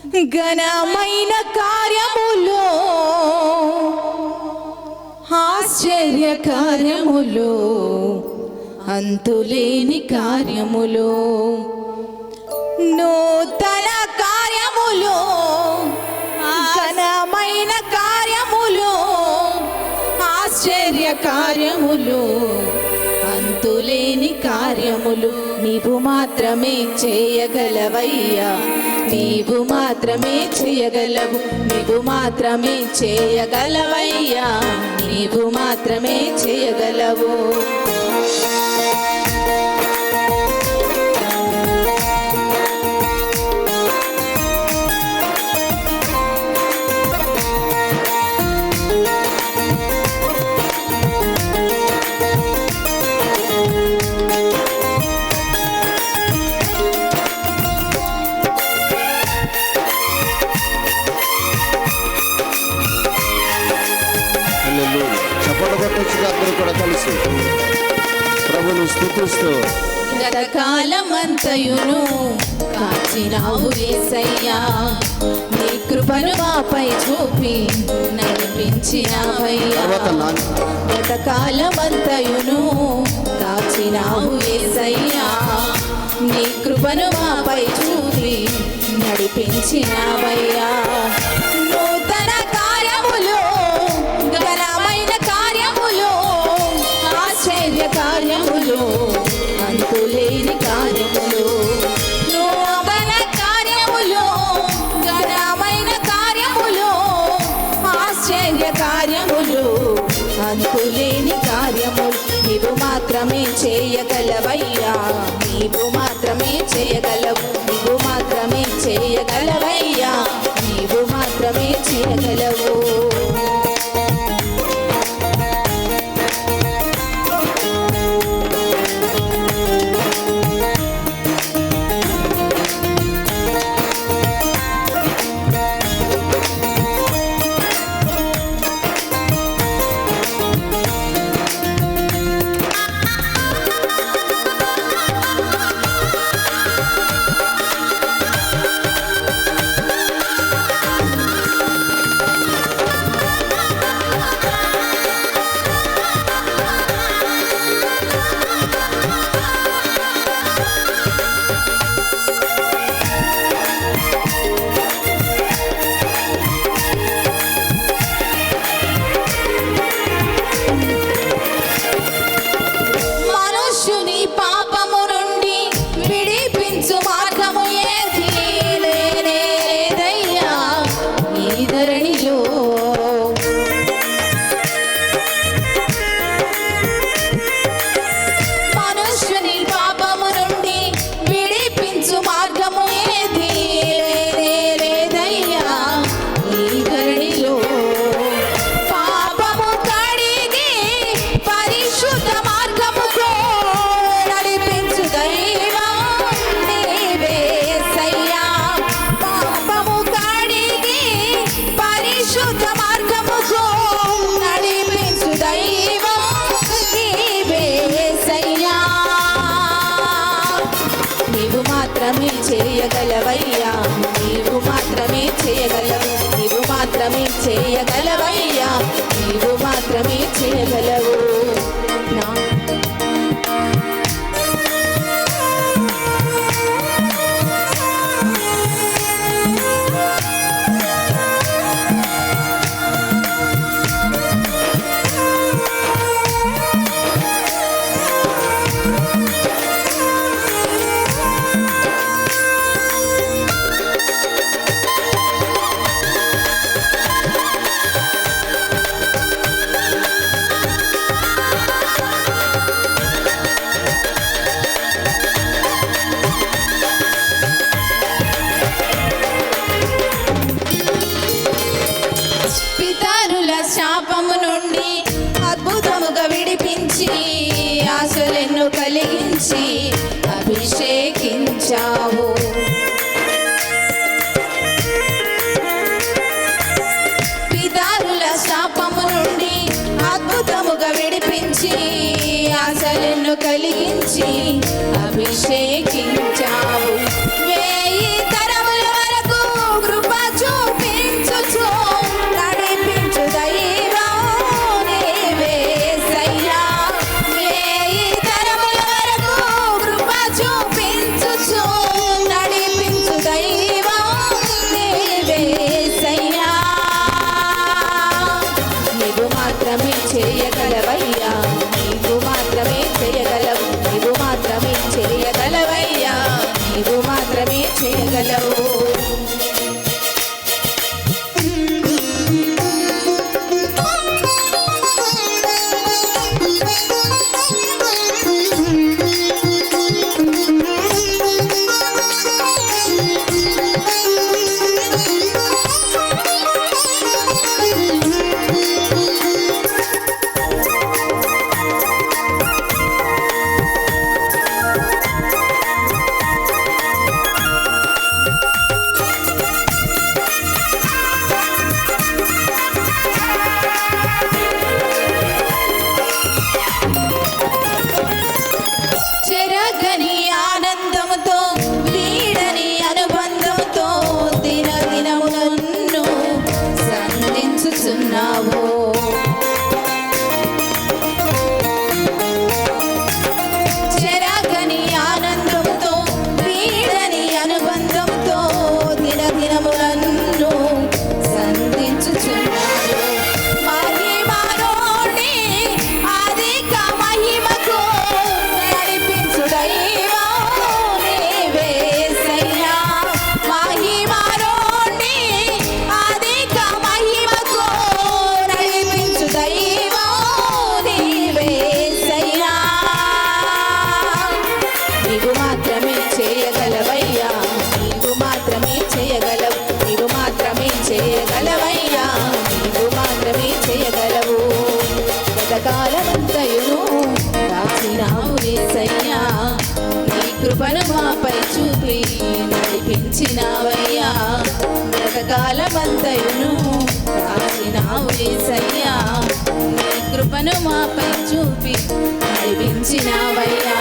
ఘనమైన కార్యములు, ఆశ్చర్య కార్యములు, అంతులేని కార్యములు, నూతన కార్యములు, ఘనమైన కార్యములు, ఆశ్చర్య కార్యములు, అంతులేని కార్యములు నీవు మాత్రమే చేయగలవయ్యా. నీవు మాత్రమే చేయగలవు, నీవు మాత్రమే చేయగలవయ్యా, నీవు మాత్రమే చేయగలవు. అందరూ కూడా కలిసి ప్రభుని స్తుతిస్తూ గతకాలమంతయును కాచినావు యేసయ్యా, నీ కృపను మాపై చూపి నడిపించినావయ్యా. గతకాలమంతయును కాచినావు యేసయ్యా, నీ కృపను మాపై చూపి నడిపించినావయ్యా. నూతన కార్యములు, ఘనమైన కార్యములు, ఆశ్చర్య కార్యములు, అంతులేని కార్యములు, నూతన కార్యములు, ఘనమైన కార్యములు, ఆశ్చర్య కార్యములు, అంతులేని కార్యములు నీవు మాత్రమే చేయగలవయ్యా. నీవు మాత్రమే చేయగలవు, నీవు మాత్రమే చేయగలవయ్యా, నీవు మాత్రమే చేయగలవు. చేయగలవయ్యా, నీవు మాత్రమే చేయగలవు, నీవు మాత్రమే చేయగలవయ్యా, నీవు మాత్రమే చేయగలవు. శాపము నుండి అద్భుతముగా విడిపించి ఆశలెన్నో కలిగించి అభిషేకించావు. పితరుల శాపము నుండి అద్భుతముగా విడిపించి ఆశలెన్నో కలిగించి అభిషేకించావు. వేయి తరముల వరకు బ్రతికించినావయ్యా బ్రతకాలమంతయును కాచినావు యేసయ్యా నీ కృపను మాపై చూపి నడిపించినావయ్యా